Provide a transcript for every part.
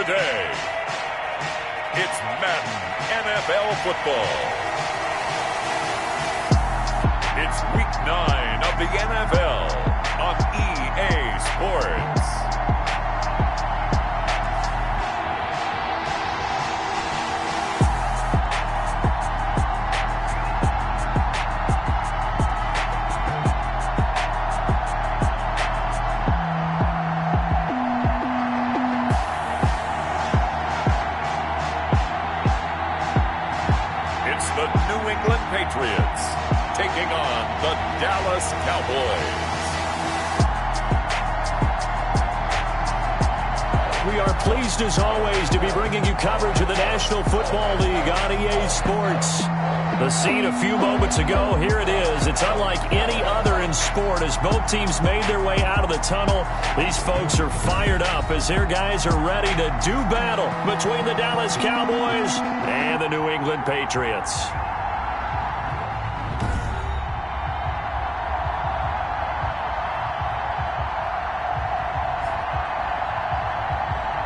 today. It's Madden NFL football. It's week 9 of the NFL on EA Sports. The New England Patriots taking on the Dallas Cowboys. We are pleased as always to be bringing you coverage of the National Football League on EA Sports. The scene a few moments ago, here it is. It's unlike any other in sport as both teams made their way out of the tunnel. These folks are fired up as their guys are ready to do battle between the Dallas Cowboys and the New England Patriots.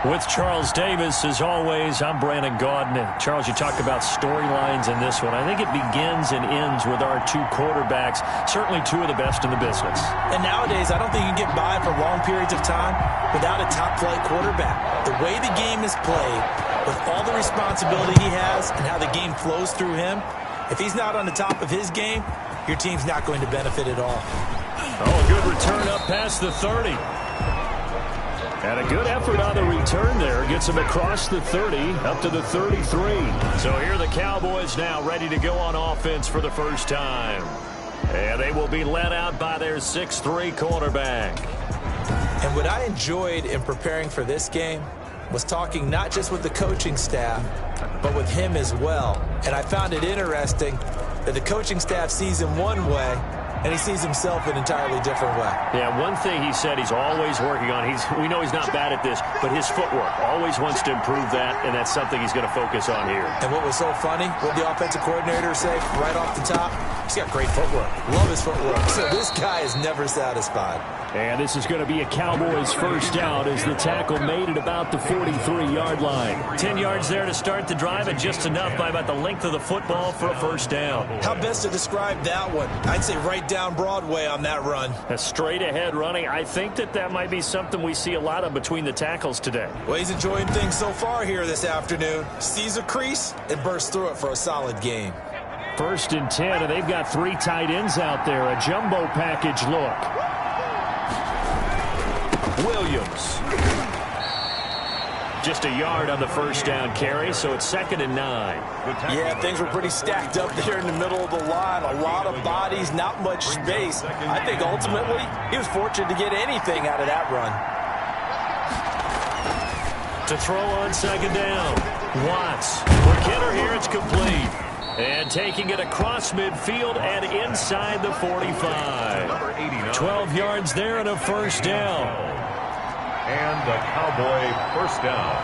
With Charles Davis, as always, I'm Brandon Gaudin. Charles, you talked about storylines in this one. I think it begins and ends with our two quarterbacks, certainly two of the best in the business. And nowadays, I don't think you can get by for long periods of time without a top-flight quarterback. The way the game is played, with all the responsibility he has and how the game flows through him, if he's not on the top of his game, your team's not going to benefit at all. Oh, a good return up past the 30. And a good effort on the return there. Gets him across the 30, up to the 33. So here are the Cowboys now ready to go on offense for the first time. And they will be led out by their 6'3" quarterback. And what I enjoyed in preparing for this game was talking not just with the coaching staff, but with him as well. And I found it interesting that the coaching staff sees him one way, and he sees himself an entirely different way. Yeah, one thing he said he's always working on, we know he's not bad at this, but his footwork, always wants to improve that, and that's something he's going to focus on here. And what was so funny, what the offensive coordinator said right off the top, he's got great footwork. Love his footwork. So this guy is never satisfied. And this is going to be a Cowboys first down as the tackle made at about the 43-yard line. 10 yards there to start the drive, and just enough by about the length of the football for a first down. How best to describe that one? I'd say right down Broadway on that run. A straight-ahead running. I think that might be something we see a lot of between the tackles today. Well, he's enjoying things so far here this afternoon. Sees a crease and bursts through it for a solid game. 1st and 10, and they've got 3 tight ends out there. A jumbo package look. Williams. Just a yard on the first down carry, so it's 2nd and 9. Yeah, things were pretty stacked up there in the middle of the line. A lot of bodies, not much space. I think ultimately he was fortunate to get anything out of that run. To throw on 2nd down. Watts. For Kenner here, it's complete. And taking it across midfield and inside the 45. 12 yards there and a first down. And the Cowboy first down.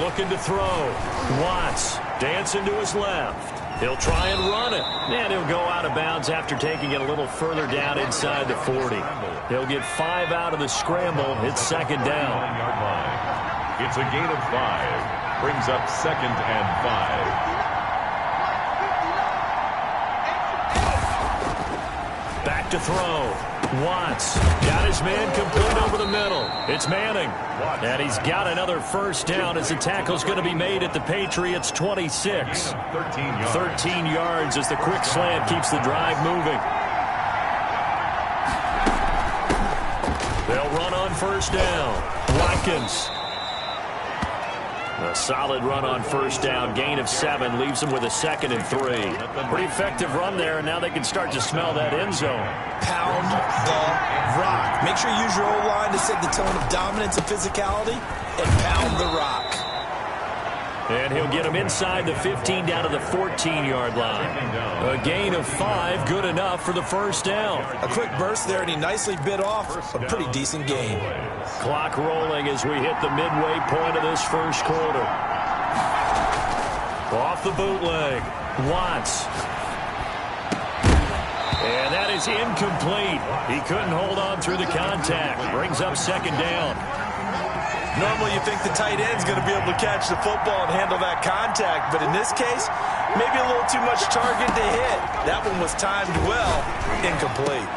Looking to throw. Watts dancing to his left. He'll try and run it. And he'll go out of bounds after taking it a little further down inside the 40. He'll get 5 out of the scramble. It's 2nd down. It's a gain of 5. Brings up 2nd and 5. Back to throw. Watts got his man complete over the middle. It's Manning. And he's got another first down as the tackle's going to be made at the Patriots' 26. 13 yards as the quick slant keeps the drive moving. They'll run on first down. Watkins. A solid run on first down. Gain of 7 leaves them with a 2nd and 3. Pretty effective run there, and now they can start to smell that end zone. Pound the rock. Make sure you use your O-line to set the tone of dominance and physicality, and pound the rock. And he'll get him inside the 15 down to the 14-yard line. A gain of 5, good enough for the first down. A quick burst there, and he nicely bit off a pretty decent gain. Clock rolling as we hit the midway point of this first quarter. Off the bootleg. Watts. And that is incomplete. He couldn't hold on through the contact. Brings up second down. Normally you think the tight end's going to be able to catch the football and handle that contact, but in this case, maybe a little too much target to hit. That one was timed well, incomplete.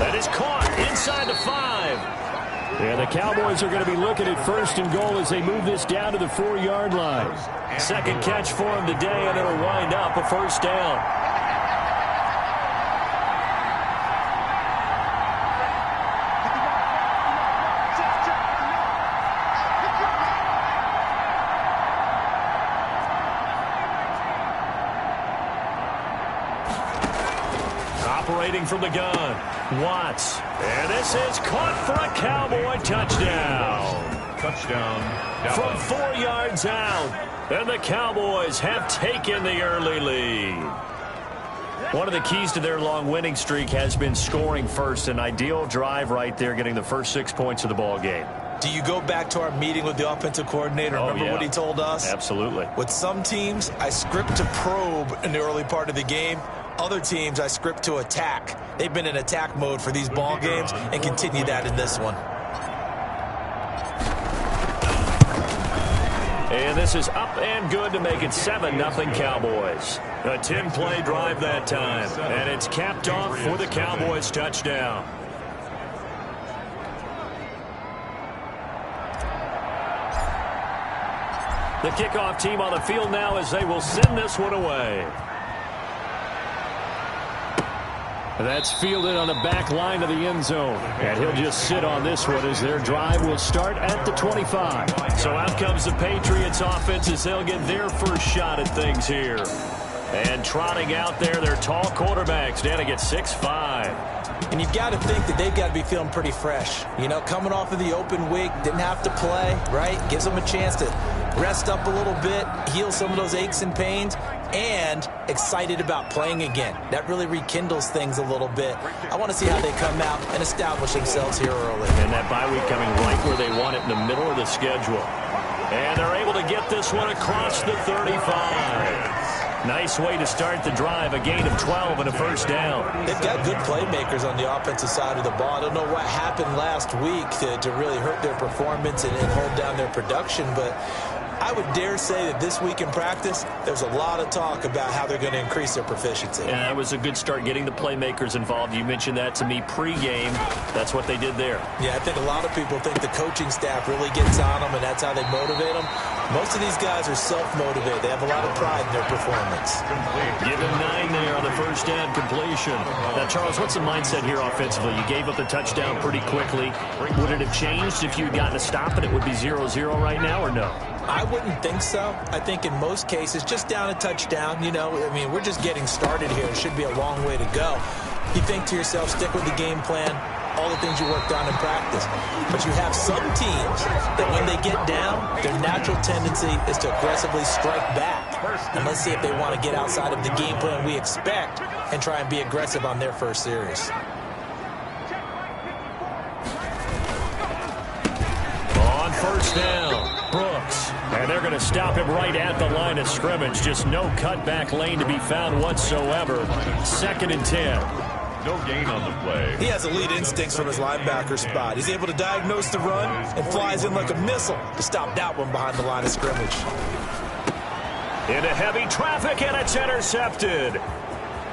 That is caught inside the 5. And the Cowboys are going to be looking at first and goal as they move this down to the 4-yard line. Second catch for him today, and it'll wind up a first down. Operating from the gun, Watts. And this is caught for a Cowboy touchdown. Touchdown. From 4 yards out. And the Cowboys have taken the early lead. One of the keys to their long winning streak has been scoring first. An ideal drive right there, getting the first 6 points of the ball game. Do you go back to our meeting with the offensive coordinator? Remember what he told us? Absolutely. With some teams, I script to probe in the early part of the game. Other teams, I script to attack. They've been in attack mode for these ball games and continue that in this one. And this is up and good to make it 7-0 Cowboys. A 10-play drive that time. And it's capped off for the Cowboys touchdown. The kickoff team on the field now as they will send this one away. That's fielded on the back line of the end zone. And he'll just sit on this one as their drive will start at the 25. So out comes the Patriots offense as they'll get their first shot at things here. And trotting out there, their tall quarterback standing at 6'5". And you've got to think that they've got to be feeling pretty fresh. You know, coming off of the open week, didn't have to play, right? Gives them a chance to rest up a little bit, heal some of those aches and pains, and excited about playing again. That really rekindles things a little bit. I want to see how they come out and establish themselves here early. And that bye week coming right where they want it in the middle of the schedule. And they're able to get this one across the 35. Nice way to start the drive, a gain of 12 and a first down. They've got good playmakers on the offensive side of the ball. I don't know what happened last week to really hurt their performance and hold down their production, but I would dare say that this week in practice, there's a lot of talk about how they're going to increase their proficiency. Yeah, that was a good start getting the playmakers involved. You mentioned that to me pregame. That's what they did there. Yeah, I think a lot of people think the coaching staff really gets on them, and that's how they motivate them. Most of these guys are self-motivated. They have a lot of pride in their performance. Give him 9 there on the first down completion. Now, Charles, what's the mindset here offensively? You gave up the touchdown pretty quickly. Would it have changed if you had gotten a stop and it would be 0-0 right now, or no? I wouldn't think so. I think in most cases, just down a touchdown, you know, I mean, we're just getting started here. It should be a long way to go. You think to yourself, stick with the game plan, all the things you worked on in practice. But you have some teams that when they get down, their natural tendency is to aggressively strike back. And let's see if they want to get outside of the game plan we expect and try and be aggressive on their first series. On first down, Brooks. And they're going to stop him right at the line of scrimmage. Just no cutback lane to be found whatsoever. 2nd and 10. No gain on the play. He has elite instincts from his linebacker spot. He's able to diagnose the run and flies in like a missile to stop that one behind the line of scrimmage. Into heavy traffic, and it's intercepted.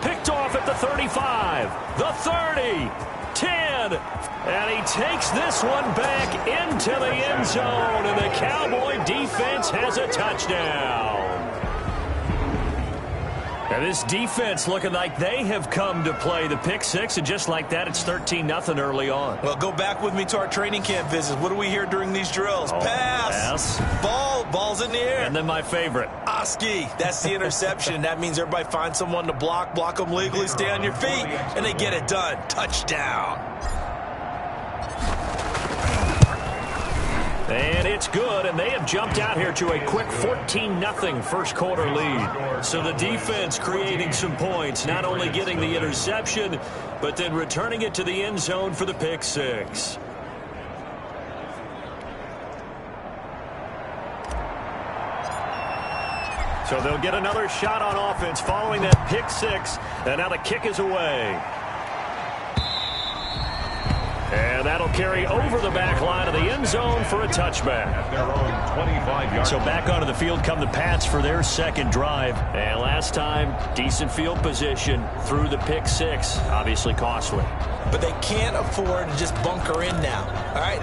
Picked off at the 35, the 30, 10, and he takes this one back into the end zone, and the Cowboy defense has a touchdown. And this defense looking like they have come to play. The pick six, and just like that, it's 13-0 early on. Well, go back with me to our training camp visits. What do we hear during these drills? Pass. Ball's in the air. And then my favorite. Oski. That's the interception. That means everybody finds someone to block them legally, stay on your feet, and they get it done. Touchdown. And it's good, and they have jumped out here to a quick 14-0 first quarter lead. So the defense creating some points, not only getting the interception, but then returning it to the end zone for the pick six. So they'll get another shot on offense following that pick six. And now the kick is away. And that'll carry over the back line of the end zone for a touchback. At their own 25-yard. So back onto the field come the Pats for their second drive. And last time, decent field position through the pick six. Obviously costly. But they can't afford to just bunker in now. All right,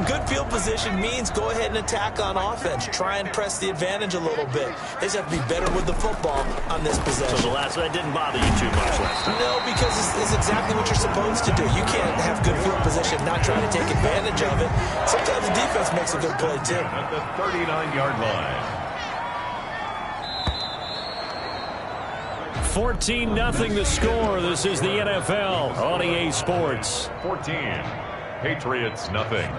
good field position means go ahead and attack on offense. Try and press the advantage a little bit. They just have to be better with the football on this possession. So that didn't bother you too much last time? No, because it's exactly what you're supposed to do. You can't have good field position, not try to take advantage of it. Sometimes the defense makes a good play, too. At the 39-yard line. 14-0 the score. This is the NFL on EA Sports. 14. Patriots, nothing.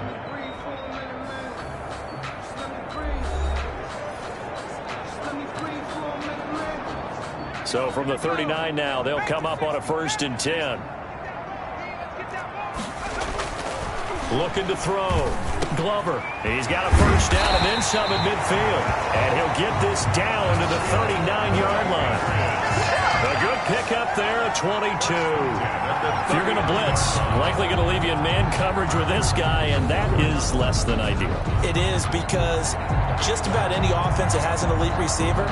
So from the 39 now, they'll come up on a 1st and 10. Looking to throw. Glover. He's got a first down and then some at midfield. And he'll get this down to the 39-yard line. A good pick up there at 22. If you're going to blitz, likely going to leave you in man coverage with this guy, and that is less than ideal. It is, because just about any offense that has an elite receiver,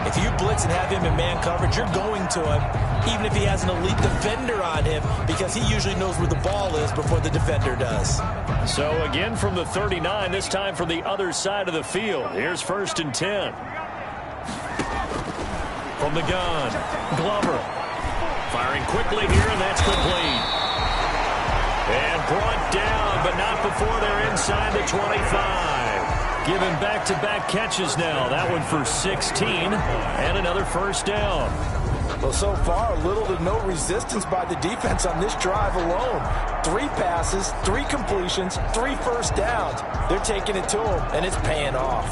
if you blitz and have him in man coverage, you're going to him, even if he has an elite defender on him, because he usually knows where the ball is before the defender does. So again from the 39, this time from the other side of the field. Here's 1st and 10. From the gun, Glover. Firing quickly here, and that's complete. And brought down, but not before they're inside the 25. Given back-to-back catches now. That one for 16, and another first down. Well, so far, little to no resistance by the defense on this drive alone. 3 passes, 3 completions, 3 first downs. They're taking it to them, and it's paying off.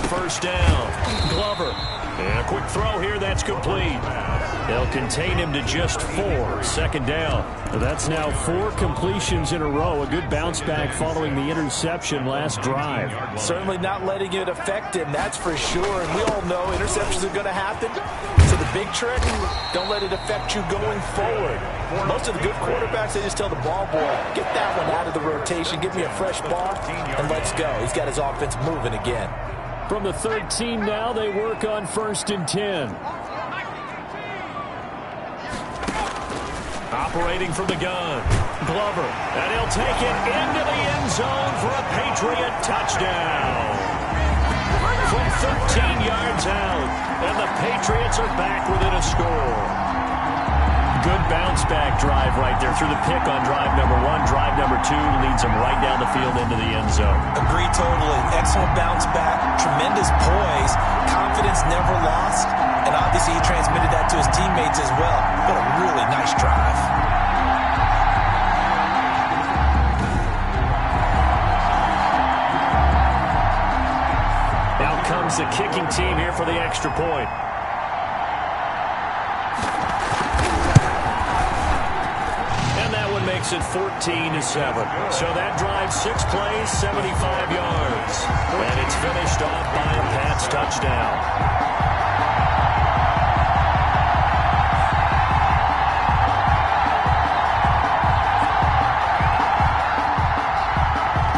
First down, Glover. And a quick throw here, that's complete. They'll contain him to just 4. 2nd down. That's now 4 completions in a row. A good bounce back following the interception last drive. Certainly not letting it affect him, that's for sure. And we all know interceptions are going to happen. So the big trick, don't let it affect you going forward. Most of the good quarterbacks, they just tell the ball boy, get that one out of the rotation, give me a fresh ball, and let's go. He's got his offense moving again. From the 13 now, they work on 1st and 10. Operating from the gun, Glover. And he'll take it into the end zone for a Patriot touchdown. From 13 yards out, and the Patriots are back within a score. Good bounce-back drive right there through the pick on drive number 1. Drive number 2 leads them right down the field into the end zone. Agree totally. Excellent bounce-back, tremendous poise, confidence never lost, and obviously he transmitted that to his teammates as well. What a really nice drive. Now comes the kicking team here for the extra point. Makes it 14-7. So that drive 6 plays, 75 yards. And it's finished off by a Pats touchdown.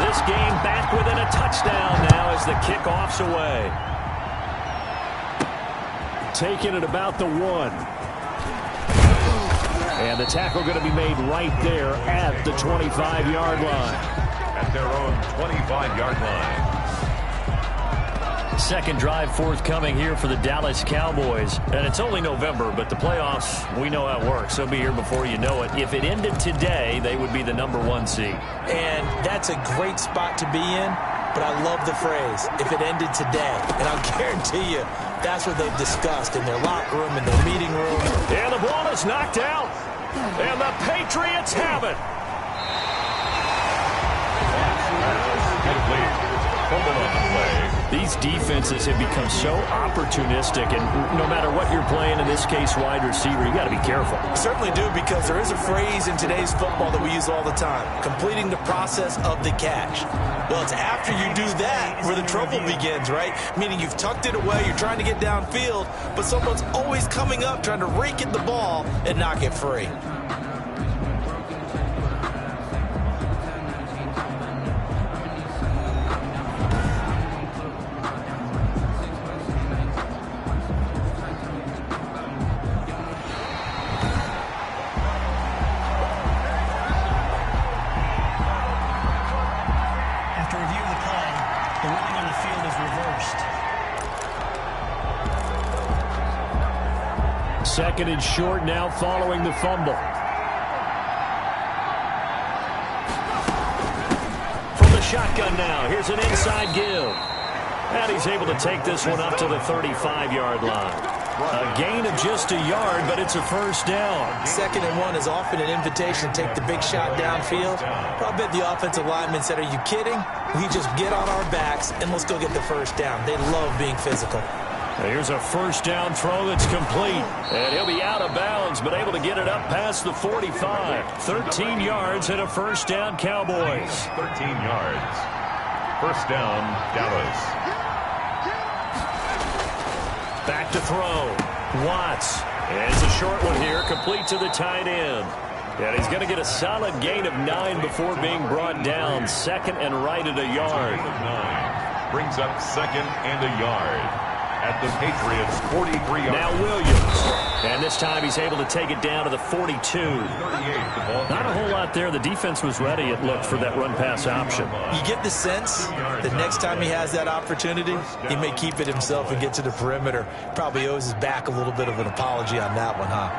This game back within a touchdown now as the kickoff's away. Taking it about the 1. And the tackle going to be made right there at the 25-yard line. At their own 25-yard line. Second drive forthcoming here for the Dallas Cowboys. And it's only November, but the playoffs, we know how it works. They'll be here before you know it. If it ended today, they would be the number 1 seed. And that's a great spot to be in, but I love the phrase, if it ended today. And I'll guarantee you, that's what they've discussed in their locker room, in their meeting room. And the ball is knocked out. And the Patriots have it. Complete. Fumble on the play. These defenses have become so opportunistic, and no matter what you're playing, in this case wide receiver, you got to be careful. Certainly do, because there is a phrase in today's football that we use all the time: completing the process of the catch. Well, it's after you do that where the trouble begins, right? Meaning you've tucked it away, you're trying to get downfield, but someone's always coming up trying to rake at the ball and knock it free. Second and short now following the fumble. From the shotgun now, here's an inside give. And he's able to take this one up to the 35-yard line. A gain of just a yard, but it's a first down. 2nd and 1 is often an invitation to take the big shot downfield. I bet the offensive lineman said, "Are you kidding? We just get on our backs and let's go get the first down." They love being physical. Here's a first down throw that's complete. And he'll be out of bounds, but able to get it up past the 45. 13 yards and a first down, Cowboys. 13 yards. First down, Dallas. Back to throw. Watts. And it's a short one here, complete to the tight end. And he's going to get a solid gain of 9 before being brought down. Second and right at a yard. 9 brings up second and a yard at the Patriots' 43-yard. Now Williams. And this time he's able to take it down to the 42. Not a whole lot there. The defense was ready, it looked, for that run-pass option. You get the sense that next time he has that opportunity, he may keep it himself and get to the perimeter. Probably owes his back a little bit of an apology on that one, huh?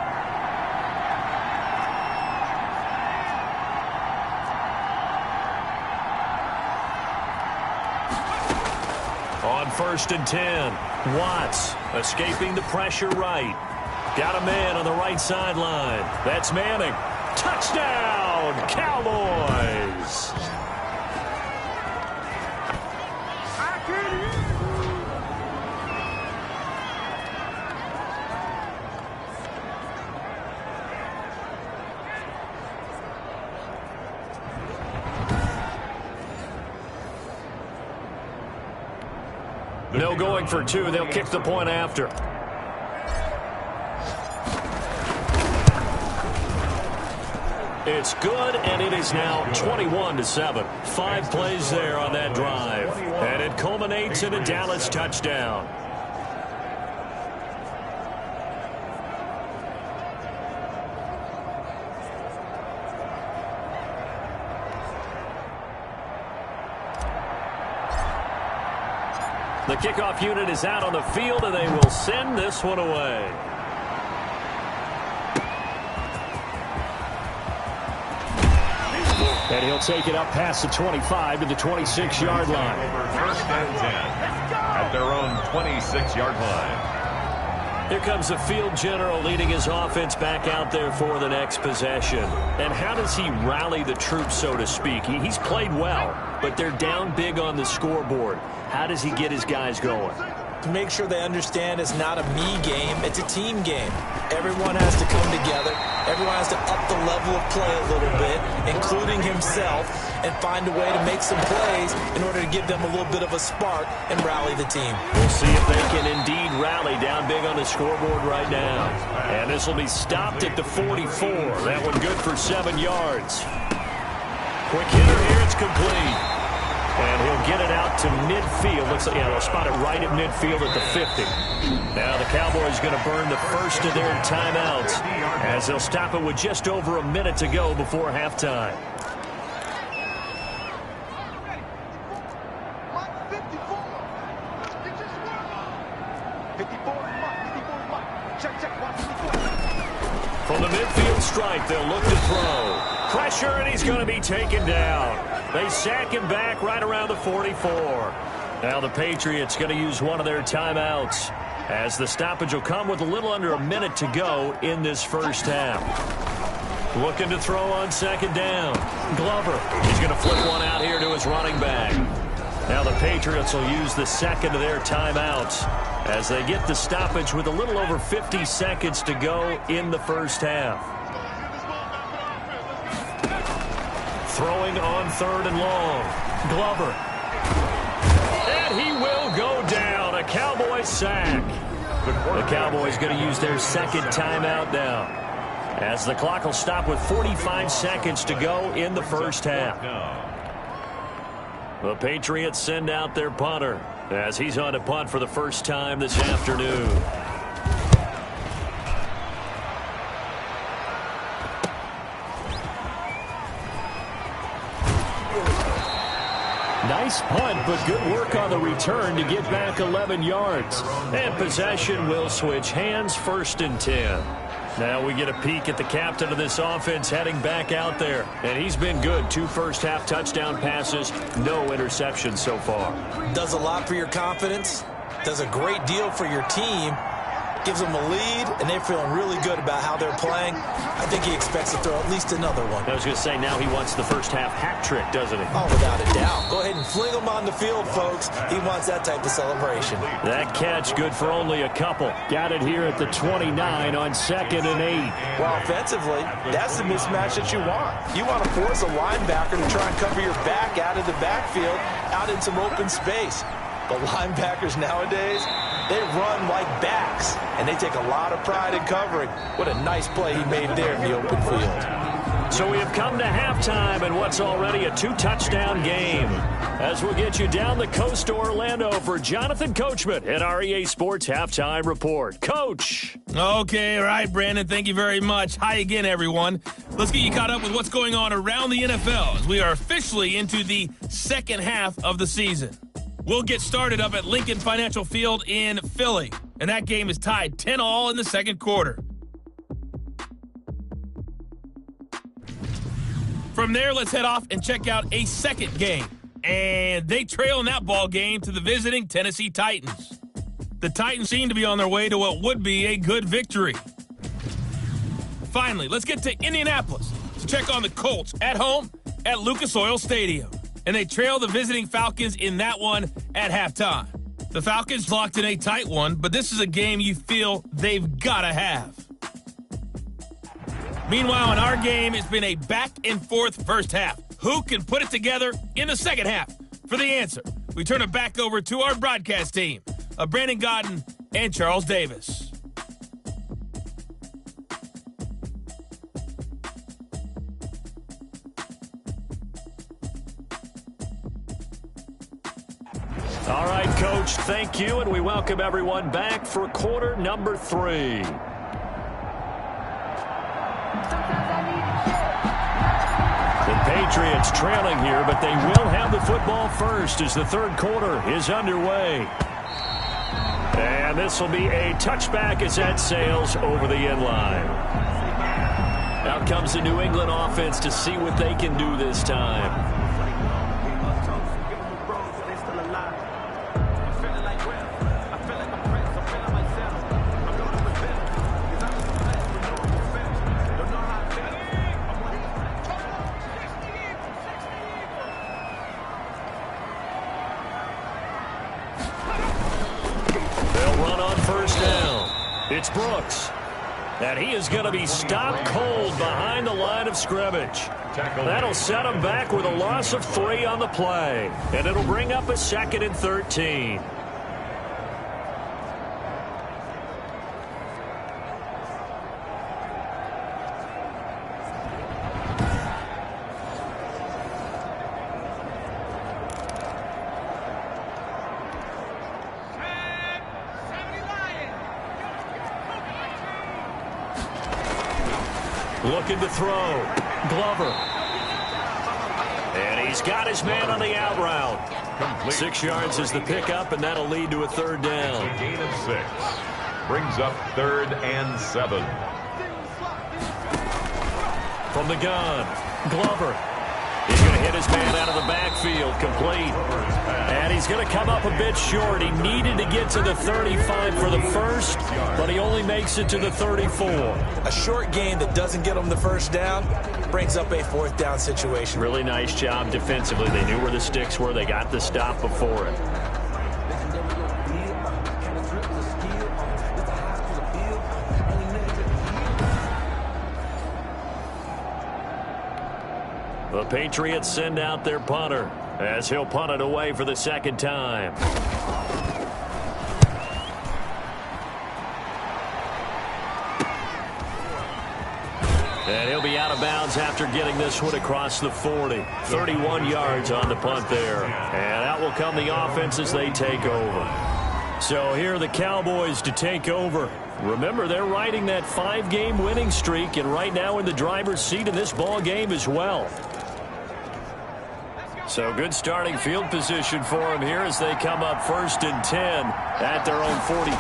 On 1st and 10, Watts escaping the pressure right. Got a man on the right sideline. That's Manning. Touchdown, Cowboys! No going for 2. They'll kick the point after. It's good, and it is now 21-7. 5 plays there on that drive. And it culminates in a Dallas touchdown. The kickoff unit is out on the field, and they will send this one away. And he'll take it up past the 25 to the 26-yard line. First and 10 at their own 26-yard line. Here comes the field general leading his offense back out there for the next possession. And how does he rally the troops, so to speak? He's played well, but they're down big on the scoreboard. How does he get his guys going? To make sure they understand it's not a me game, it's a team game. Everyone has to come together. Everyone has to up the level of play a little bit, including himself, and find a way to make some plays in order to give them a little bit of a spark and rally the team. We'll see if they can indeed rally down big on the scoreboard right now. And this will be stopped at the 44. That one good for 7 yards. Quick hitter here, it's complete. And he'll get it out to midfield. Looks like, yeah, they'll spot it right at midfield at the 50. Now the Cowboys going to burn the first of their timeouts as they'll stop it with just over a minute to go before halftime. From the midfield stripe, they'll look to throw. Pressure, and he's going to be taken down. They sack him back right around the 44. Now the Patriots going to use one of their timeouts as the stoppage will come with a little under a minute to go in this first half. Looking to throw on 2nd down. Glover, he's going to flip one out here to his running back. Now the Patriots will use the second of their timeouts as they get the stoppage with a little over 50 seconds to go in the first half. Throwing on third and long. Glover. And he will go down. A Cowboys sack. The Cowboys going to use their second timeout now, as the clock will stop with 45 seconds to go in the first half. The Patriots send out their punter as he's on to punt for the first time this afternoon. Nice punt, but good work on the return to get back 11 yards. And possession will switch hands, 1st and 10. Now we get a peek at the captain of this offense heading back out there. And he's been good. 2 first-half touchdown passes, no interceptions so far. Does a lot for your confidence. Does a great deal for your team. Gives them a lead, and they're feeling really good about how they're playing. I think he expects to throw at least another one. I was going to say, now he wants the first-half hat trick, doesn't he? Oh, without a doubt. Go ahead and fling him on the field, folks. He wants that type of celebration. That catch good for only a couple. Got it here at the 29 on 2nd and 8. Well, offensively, that's the mismatch that you want. You want to force a linebacker to try and cover your back out of the backfield, out in some open space. But linebackers nowadays, they run like backs, and they take a lot of pride in covering. What a nice play he made there in the open field. So we have come to halftime in what's already a 2-touchdown game, as we'll get you down the coast to Orlando for Jonathan Coachman at our EA Sports Halftime Report. Coach! Okay, all right, Brandon, thank you very much. Hi again, everyone. Let's get you caught up with what's going on around the NFL as we are officially into the second half of the season. We'll get started up at Lincoln Financial Field in Philly, and that game is tied 10-all in the second quarter. From there, let's head off and check out a second game, and they trail in that ball game to the visiting Tennessee Titans. The Titans seem to be on their way to what would be a good victory. Finally, let's get to Indianapolis to check on the Colts at home at Lucas Oil Stadium. And they trail the visiting Falcons in that one at halftime. The Falcons locked in a tight one, but this is a game you feel they've got to have. Meanwhile, in our game, it's been a back-and-forth first half. Who can put it together in the second half? For the answer, we turn it back over to our broadcast team of Brandon Godden and Charles Davis. All right, Coach, thank you, and we welcome everyone back for quarter number 3. The Patriots trailing here, but they will have the football first as the third quarter is underway. And this will be a touchback as that sails over the end line. Out comes the New England offense to see what they can do this time. It's Brooks, and he is going to be stopped cold behind the line of scrimmage. That'll set him back with a loss of 3 on the play, and it'll bring up a 2nd and 13. Looking to throw. Glover. And he's got his man on the out route. 6 yards is the pickup, and that'll lead to a third down. A gain of 6. Brings up 3rd and 7. From the gun, Glover. He's going to hit his man out of the backfield, complete. And he's going to come up a bit short. He needed to get to the 35 for the first, but he only makes it to the 34. A short gain that doesn't get him the first down brings up a fourth down situation. Really nice job defensively. They knew where the sticks were. They got the stop before it. The Patriots send out their punter as he'll punt it away for the second time. And he'll be out of bounds after getting this one across the 40. 31 yards on the punt there. And out will come the offense as they take over. So here are the Cowboys to take over. Remember, they're riding that 5-game winning streak, and right now in the driver's seat in this ball game as well. So good starting field position for them here as they come up 1st and 10 at their own 42.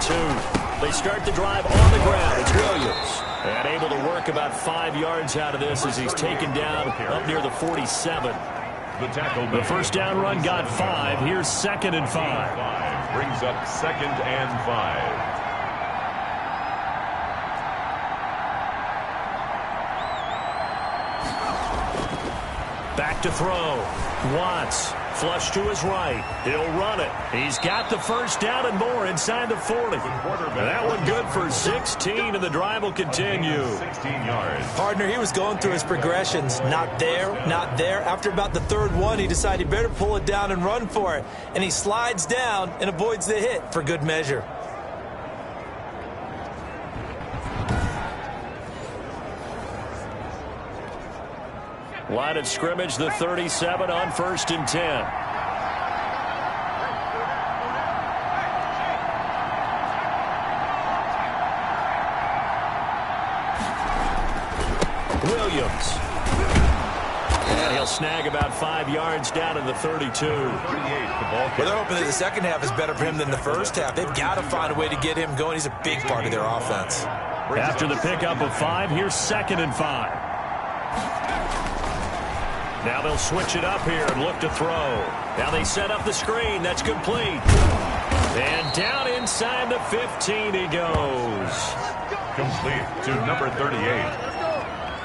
They start the drive on the ground. It's Williams. And able to work about 5 yards out of this as he's taken down up near the 47. The first down run got 5. Here's 2nd and 5. Brings up 2nd and 5. Back to throw. Watts, flush to his right. He'll run it. He's got the first down and more inside the 40. That one good for 16, and the drive will continue. 16 yards. Partner, he was going through his progressions. Not there, not there. After about the third one, he decided he better pull it down and run for it. And he slides down and avoids the hit for good measure. Line of scrimmage, the 37 on 1st and 10. Williams. And he'll snag about 5 yards down to the 32. Well, they're hoping that the second half is better for him than the first half. They've got to find a way to get him going. He's a big part of their offense. After the pickup of 5, here's 2nd and 5. Now they'll switch it up here and look to throw. Now they set up the screen. That's complete. And down inside the 15 he goes. Complete to number 38.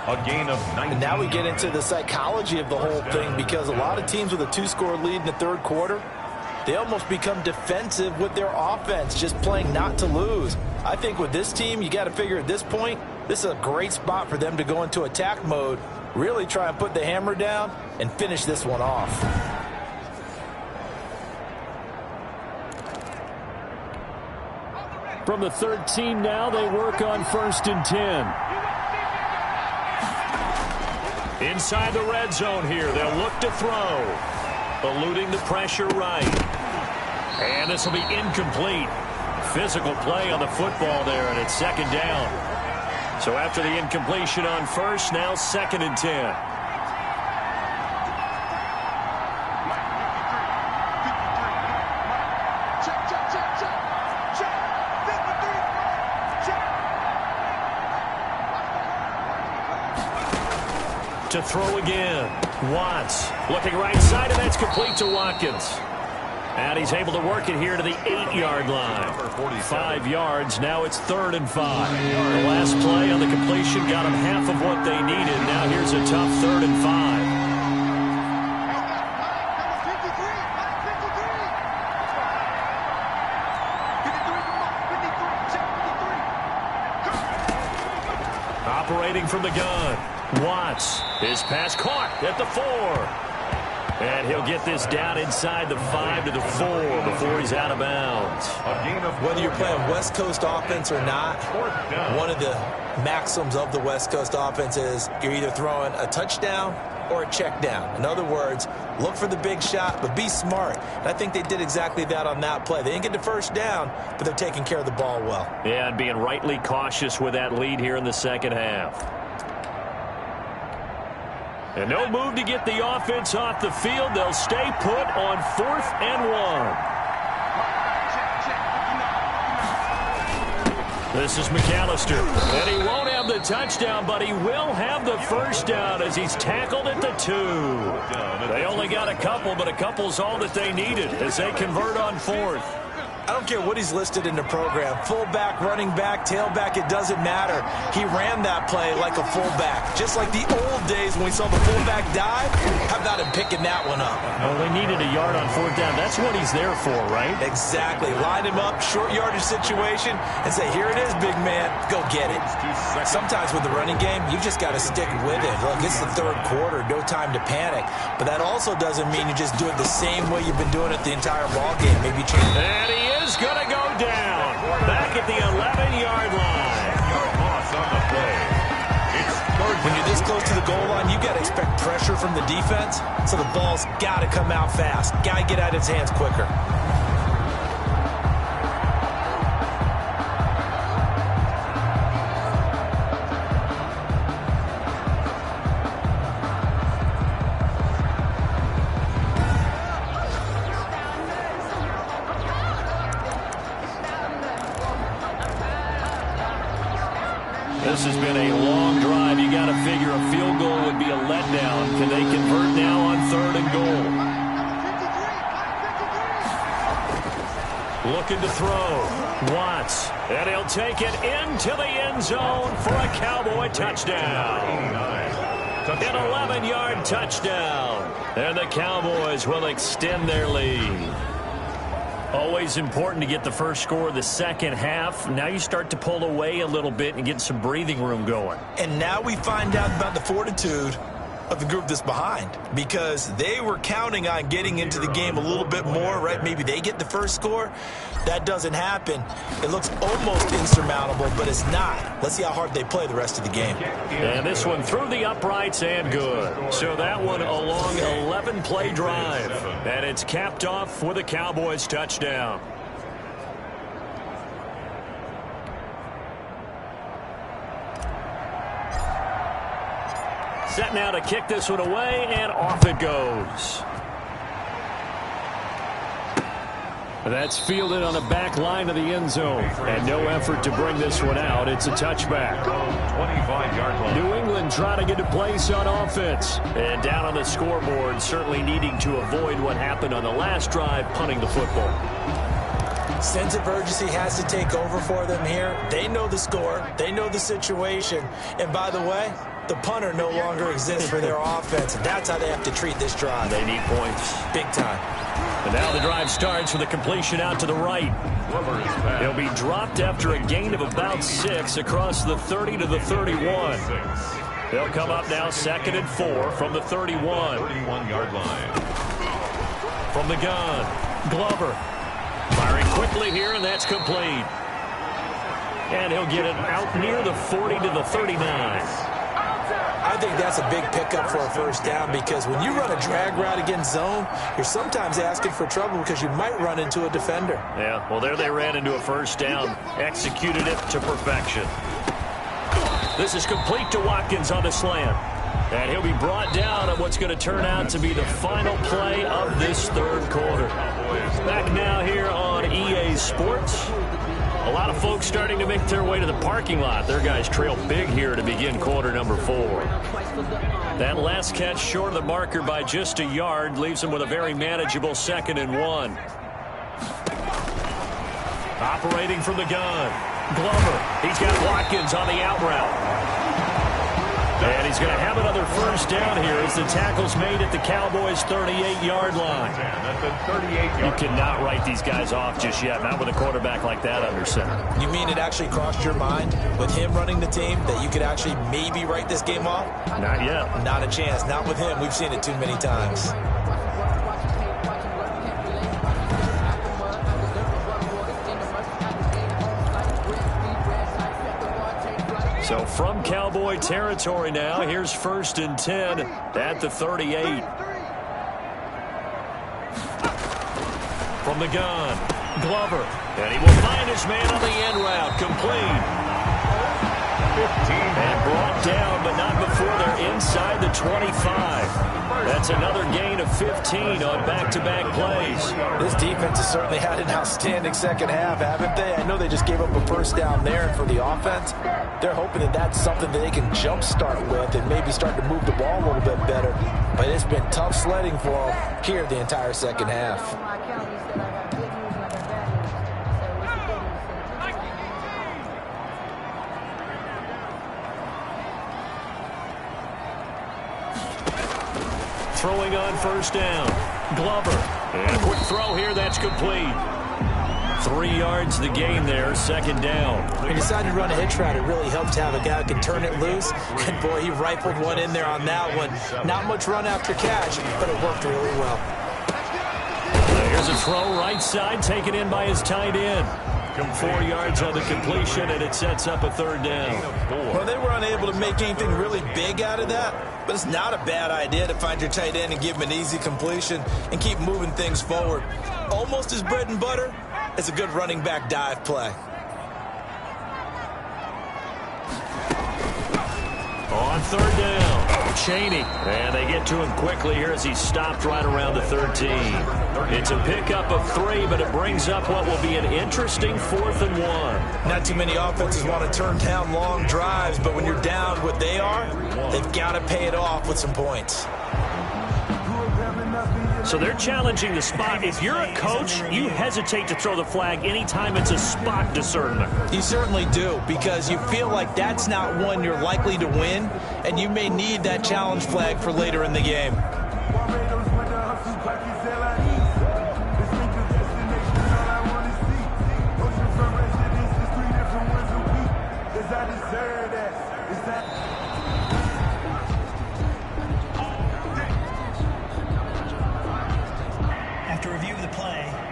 A gain of 19. And now we get into the psychology of the whole thing, because a lot of teams with a 2-score lead in the third quarter, they almost become defensive with their offense, just playing not to lose. I think with this team, you got to figure at this point, this is a great spot for them to go into attack mode, really try and put the hammer down and finish this one off. From the 13 now, they work on 1st and 10. Inside the red zone here, they'll look to throw. Eluding the pressure right. And this will be incomplete. Physical play on the football there, and it's 2nd down. So after the incompletion on 1st, now 2nd and 10. To throw again. Watts looking right side, and that's complete to Watkins. And he's able to work it here to the 8-yard line. 5 yards. Now it's 3rd and 5. The last play on the completion got them half of what they needed. Now here's a tough 3rd and 5. Operating from the gun. Watts. His pass caught at the 4. And he'll get this down inside the 5 to the 4 before he's out of bounds. Whether you're playing West Coast offense or not, one of the maxims of the West Coast offense is you're either throwing a touchdown or a check down. In other words, look for the big shot, but be smart. And I think they did exactly that on that play. They didn't get the first down, but they're taking care of the ball well. Yeah, and being rightly cautious with that lead here in the second half. And no move to get the offense off the field. They'll stay put on 4th and 1. This is McAllister, and he won't have have the touchdown, but he will have the first down as he's tackled at the 2. They only got a couple, but a couple's all that they needed as they convert on 4th. I don't care what he's listed in the program. Fullback, running back, tailback, it doesn't matter. He ran that play like a fullback. Just like the old days when we saw the fullback dive. How about him picking that one up? Well, they needed a yard on 4th down. That's what he's there for, right? Exactly. Line him up, short yardage situation, and say, here it is, big man. Go get it. Sometimes with the running game, you just got to stick with it. Look, it's the 3rd quarter. No time to panic. But that also doesn't mean you just do it the same way you've been doing it the entire ball game. Maybe change it. And he is going to go down. Back at the 11-yard line. Loss on the play. When you're this close to the goal line, you got to expect pressure from the defense, so the ball's got to come out fast. Got to get out of his hands quicker. This has been a long drive. You got to figure a field goal would be a letdown. Can they convert now on 3rd and goal? Looking to throw. Watts. And he'll take it into the end zone for a Cowboy touchdown. An 11-yard touchdown. And the Cowboys will extend their lead. Always important to get the first score of the second half. Now you start to pull away a little bit and get some breathing room going. And now we find out about the fortitude of the group that's behind, because they were counting on getting into the game a little bit more, right? Maybe they get the first score. That doesn't happen. It looks almost insurmountable, but it's not. Let's see how hard they play the rest of the game. And this one through the uprights and good. So that one a long 11-play drive. And it's capped off with a Cowboys touchdown. Set now to kick this one away, and off it goes. That's fielded on the back line of the end zone. And no effort to bring this one out. It's a touchback. 25-yard line. New England trying to get a place on offense. And down on the scoreboard, certainly needing to avoid what happened on the last drive, punting the football. Sense of urgency has to take over for them here. They know the score. They know the situation. And by the way, the punter no longer exists for their offense. And that's how they have to treat this drive. They need points. Big time. And now the drive starts with a completion out to the right. He'll be dropped after a gain of about 6 across the 30 to the 31. They'll come up now 2nd and 4 from the 31. 31-yard line. From the gun, Glover. Firing quickly here, and that's complete. And he'll get it out near the 40 to the 39. I think that's a big pickup for a first down, because when you run a drag route against zone, you're sometimes asking for trouble because you might run into a defender. Yeah, well, there they ran into a first down. Executed it to perfection. This is complete to Watkins on the slant. And he'll be brought down on what's going to turn out to be the final play of this 3rd quarter. Back now here on EA Sports. A lot of folks starting to make their way to the parking lot. Their guys trail big here to begin quarter number 4. That last catch short of the marker by just a yard leaves them with a very manageable 2nd and 1. Operating from the gun, Glover. He's got Watkins on the out route. And he's going to have another first down here as the tackle's made at the Cowboys' 38-yard line. You cannot write these guys off just yet, not with a quarterback like that under center. You mean it actually crossed your mind with him running the team that you could actually maybe write this game off? Not yet. Not a chance. Not with him. We've seen it too many times. So from Cowboy territory now, here's 1st and 10 at the 38. From the gun, Glover. And he will find his man on the end route, complete. 15. And brought down, but not before they're inside inside the 25. That's another gain of 15 on back-to-back plays. This defense has certainly had an outstanding second half, haven't they? I know they just gave up a first down there, and for the offense, they're hoping that that's something that they can jumpstart with and maybe start to move the ball a little bit better. But it's been tough sledding for them here the entire second half. Throwing on first down. Glover. And a quick throw here. That's complete. 3 yards the gain there. Second down. When you decide to run a hitch route, it really helps to have a guy who can turn it loose. And, boy, he rifled one in there on that one. Not much run after catch, but it worked really well. Here's a throw right side taken in by his tight end. 4 yards on the completion, and it sets up a third down. Well, they were unable to make anything really big out of that, but it's not a bad idea to find your tight end and give him an easy completion and keep moving things forward. Almost as bread and butter as a good running back dive play. On third down, Chaney. And they get to him quickly here as he stopped right around the 13. It's a pickup of 3, but it brings up what will be an interesting 4th and 1. Not too many offenses want to turn down long drives, but when you're down what they are, they've got to pay it off with some points. So they're challenging the spot. If you're a coach, you hesitate to throw the flag anytime it's a spot discernment. You certainly do, because you feel like that's not one you're likely to win, and you may need that challenge flag for later in the game.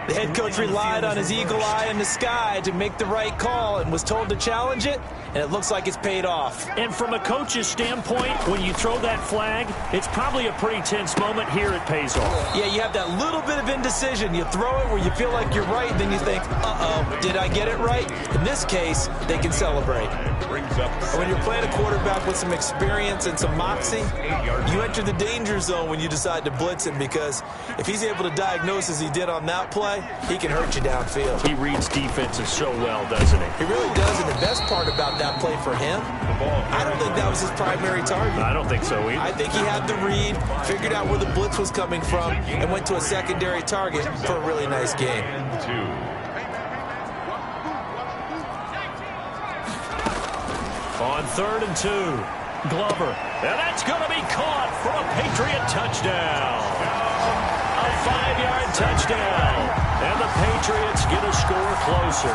The head coach relied on his eagle eye in the sky to make the right call and was told to challenge it, and it looks like it's paid off. And from a coach's standpoint, when you throw that flag, it's probably a pretty tense moment. Here it pays off. Yeah, you have that little bit of indecision. You throw it where you feel like you're right, then you think, uh-oh, did I get it right? In this case, they can celebrate. When you're playing a quarterback with some experience and some moxie, you enter the danger zone when you decide to blitz him, because if he's able to diagnose as he did on that play, he can hurt you downfield. He reads defenses so well, doesn't he? He really does, and the best part about that play for him, I don't think that was his primary target. I don't think so either. I think he had the read, figured out where the blitz was coming from, and went to a secondary target for a really nice game. On 3rd and 2, Glover. And that's going to be caught for a Patriot touchdown. A 5-yard touchdown. And the Patriots get a score closer.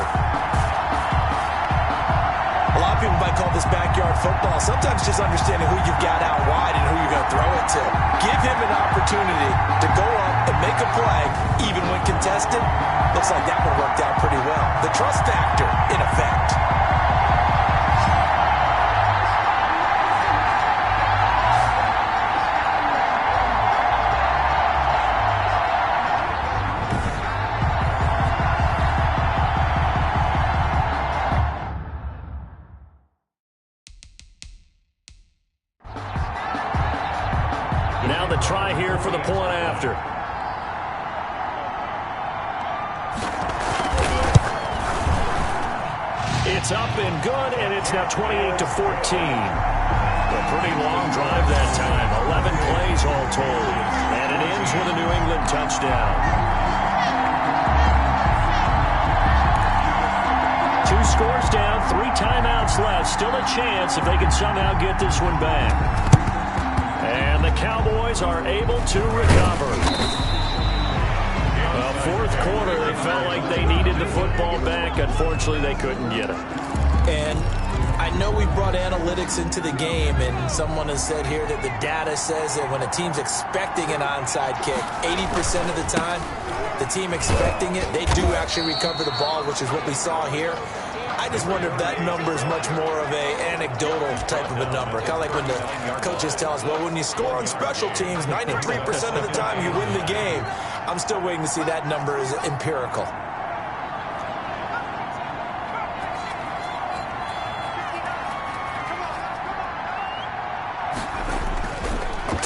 A lot of people might call this backyard football. Sometimes just understanding who you've got out wide and who you're going to throw it to. Give him an opportunity to go up and make a play, even when contested. Looks like that one worked out pretty well. The trust factor in effect. Now the try here for the point after. It's up and good, and it's now 28-14. A pretty long drive that time. 11 plays all told. And it ends with a New England touchdown. 2 scores down, 3 timeouts left. Still a chance if they can somehow get this one back. And the Cowboys are able to recover. Well, 4th quarter, they felt like they needed the football back. Unfortunately, they couldn't get it. And I know we brought analytics into the game, and someone has said here that the data says that when a team's expecting an onside kick, 80% of the time, the team expecting it, they do actually recover the ball, which is what we saw here. I just wonder if that number is much more of a anecdotal type of a number. Kind of like when the coaches tell us, well, when you score on special teams, 93% of the time you win the game. I'm still waiting to see that number is empirical.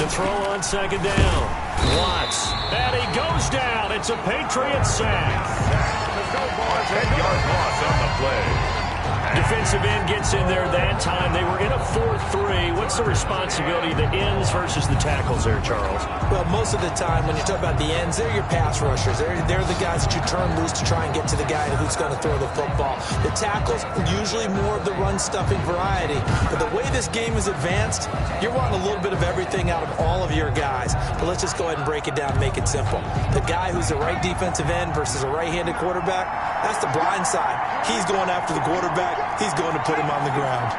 To throw on second down. Watts. And he goes down. It's a Patriots sack. The Cowboys 10-yard loss on the play. Defensive end gets in there that time. They were in a 4-3. What's the responsibility of the ends versus the tackles there, Charles? Well, most of the time when you talk about the ends, they're your pass rushers. They're the guys that you turn loose to try and get to the guy who's going to throw the football. The tackles, usually more of the run-stuffing variety. But the way this game is advanced, you're wanting a little bit of everything out of all of your guys. But let's just go ahead and break it down and make it simple. The guy who's the right defensive end versus a right-handed quarterback, that's the blind side. He's going after the quarterback. He's going to put him on the ground.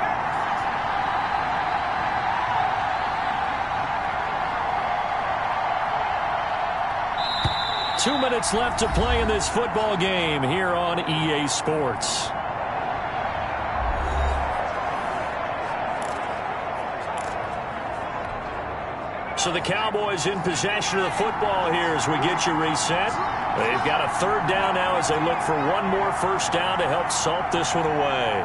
Two minutes left to play in this football game here on EA Sports. So the Cowboys in possession of the football here as we get you reset. They've got a third down now as they look for one more first down to help salt this one away.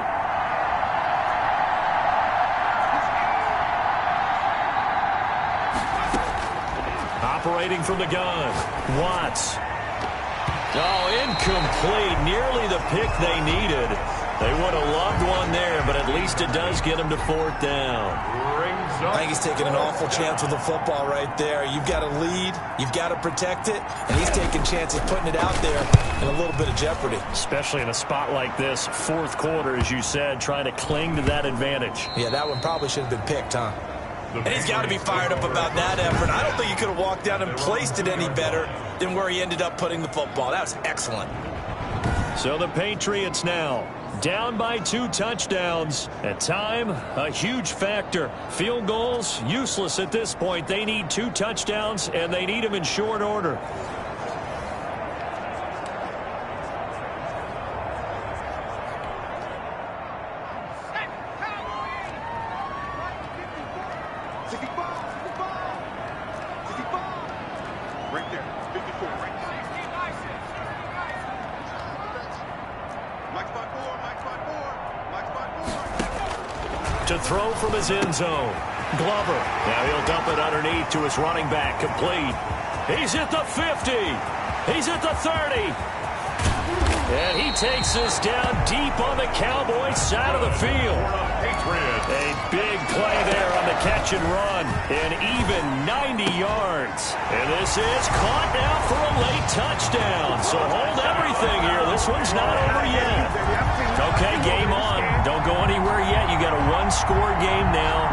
Operating from the gun, Watts. Oh, incomplete. Nearly the pick they needed. They would have loved one there, but at least it does get them to fourth down. I think he's taking an awful chance with the football right there. You've got to lead, you've got to protect it, and he's taking chances putting it out there in a little bit of jeopardy. Especially in a spot like this, fourth quarter, as you said, trying to cling to that advantage. Yeah, that one probably should have been picked, huh? And he's got to be fired up about that effort. I don't think he could have walked down and placed it any better than where he ended up putting the football. That was excellent. So the Patriots now down by 2 touchdowns. At time, a huge factor. Field goals, useless at this point. They need 2 touchdowns, and they need them in short order. Right there, 54, right there. To throw from his end zone. Glover. Now he'll dump it underneath to his running back. Complete. He's at the 50. He's at the 30. And he takes this down deep on the Cowboys side of the field. A big play there on the catch and run. An even 90 yards. And this is caught now for a late touchdown. So hold everything here. This one's not over yet. Okay, game on. Don't go anywhere yet. You got a one-score game now.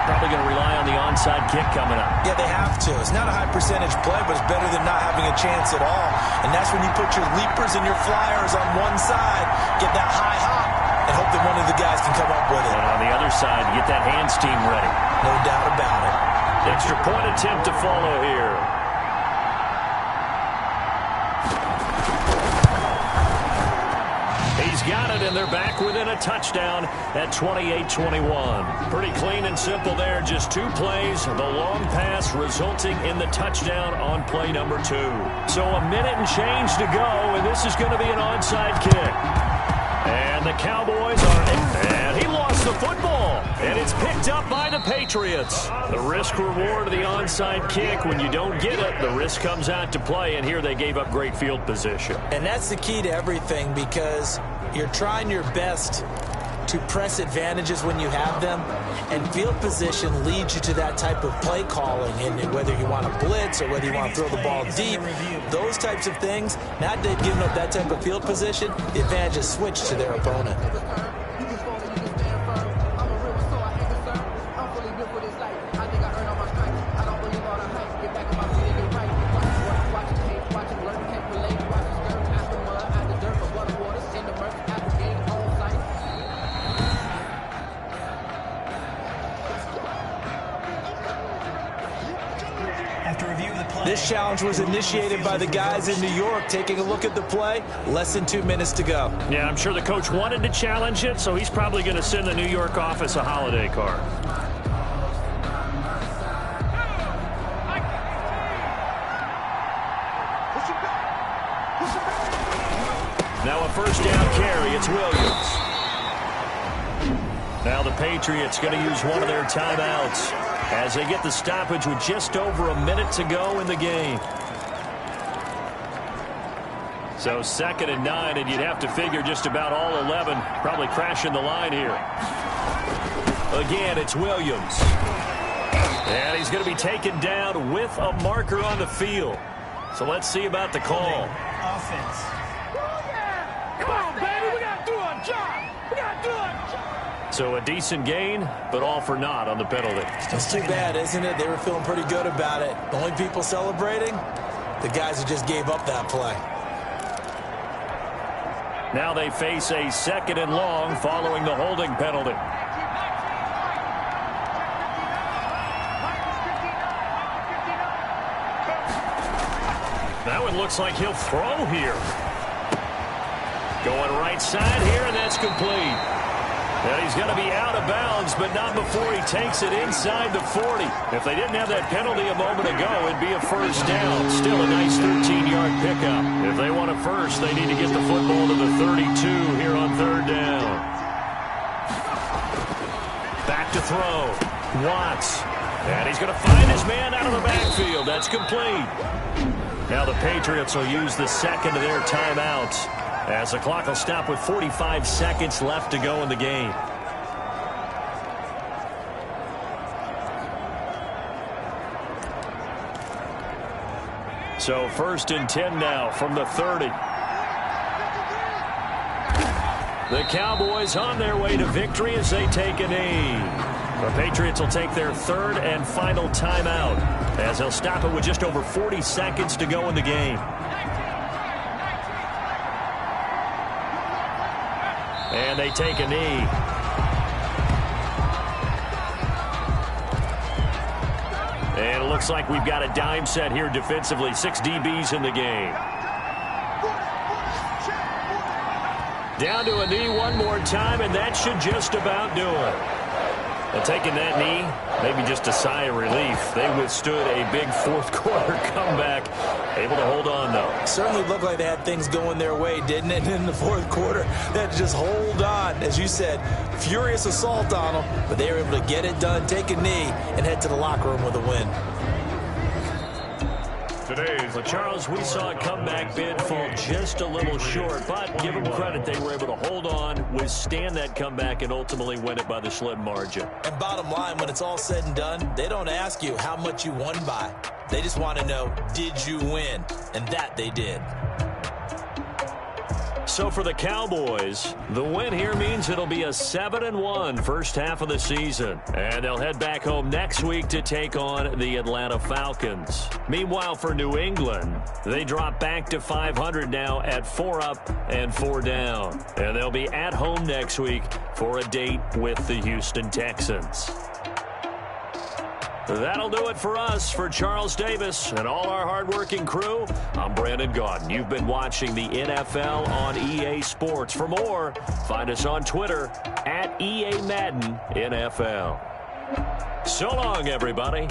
Probably going to rely on the onside kick coming up. Yeah, they have to. It's not a high percentage play, but it's better than not having a chance at all. And that's when you put your leapers and your flyers on one side, get that high hop, and hope that one of the guys can come up with it. And on the other side, get that hands team ready. No doubt about it. Extra point attempt to follow here. He's got it, and they're back within a touchdown at 28-21. Pretty clean and simple there. Just 2 plays. The long pass resulting in the touchdown on play number 2. So a minute and change to go, and this is going to be an onside kick. And the Cowboys are in. And he lost the football. And it's picked up by the Patriots. The risk reward of the onside kick. When you don't get it, the risk comes out to play. And here they gave up great field position. And that's the key to everything, because you're trying your best to press advantages when you have them, and field position leads you to that type of play calling. And whether you want to blitz or whether you want to throw the ball deep, those types of things, now that they've given up that type of field position, the advantage is switched to their opponent. This challenge was initiated by the guys in New York. Taking a look at the play, less than 2 minutes to go. Yeah, I'm sure the coach wanted to challenge it, so he's probably going to send the New York office a holiday card. Now a first down carry. It's Williams. Now the Patriots going to use one of their timeouts as they get the stoppage with just over a minute to go in the game. So 2nd and 9, and you'd have to figure just about all 11 probably crashing the line here. Again, it's Williams. And he's going to be taken down with a marker on the field. So let's see about the call. Offense. Come on, baby. We got to do our job. We got to do our job. So a decent gain, but all for naught on the penalty. It's too bad, isn't it? They were feeling pretty good about it. The only people celebrating, the guys who just gave up that play. Now they face a 2nd and long following the holding penalty. That one looks like he'll throw here. Going right side here, and that's complete. And he's going to be out of bounds, but not before he takes it inside the 40. If they didn't have that penalty a moment ago, it'd be a first down. Still a nice 13-yard pickup. If they want a first, they need to get the football to the 32 here on 3rd down. Back to throw. Watts. And he's going to find his man out of the backfield. That's complete. Now the Patriots will use the 2nd of their timeouts as the clock will stop with 45 seconds left to go in the game. So 1st and 10 now from the 30. The Cowboys on their way to victory as they take a knee. The Patriots will take their 3rd and final timeout as they'll stop it with just over 40 seconds to go in the game. And they take a knee. And it looks like we've got a dime set here defensively. 6 DBs in the game. Down to a knee one more time, and that should just about do it. And taking that knee, maybe just a sigh of relief. They withstood a big 4th quarter comeback. Able to hold on, though. Certainly looked like they had things going their way, didn't it, in the 4th quarter? They had to just hold on. As you said, furious assault on them, but they were able to get it done, take a knee, and head to the locker room with a win. Well, Charles, we saw a comeback bid fall just a little short, but give them credit. They were able to hold on, withstand that comeback, and ultimately win it by the slim margin. And bottom line, when it's all said and done, they don't ask you how much you won by. They just want to know, did you win? And that they did. So for the Cowboys, the win here means it'll be a 7-1 first half of the season. And they'll head back home next week to take on the Atlanta Falcons. Meanwhile, for New England, they drop back to 500 now at 4 up and 4 down. And they'll be at home next week for a date with the Houston Texans. That'll do it for us. For Charles Davis and all our hardworking crew, I'm Brandon Gaudin. You've been watching the NFL on EA Sports. For more, find us on Twitter @EA Madden NFL. So long, everybody.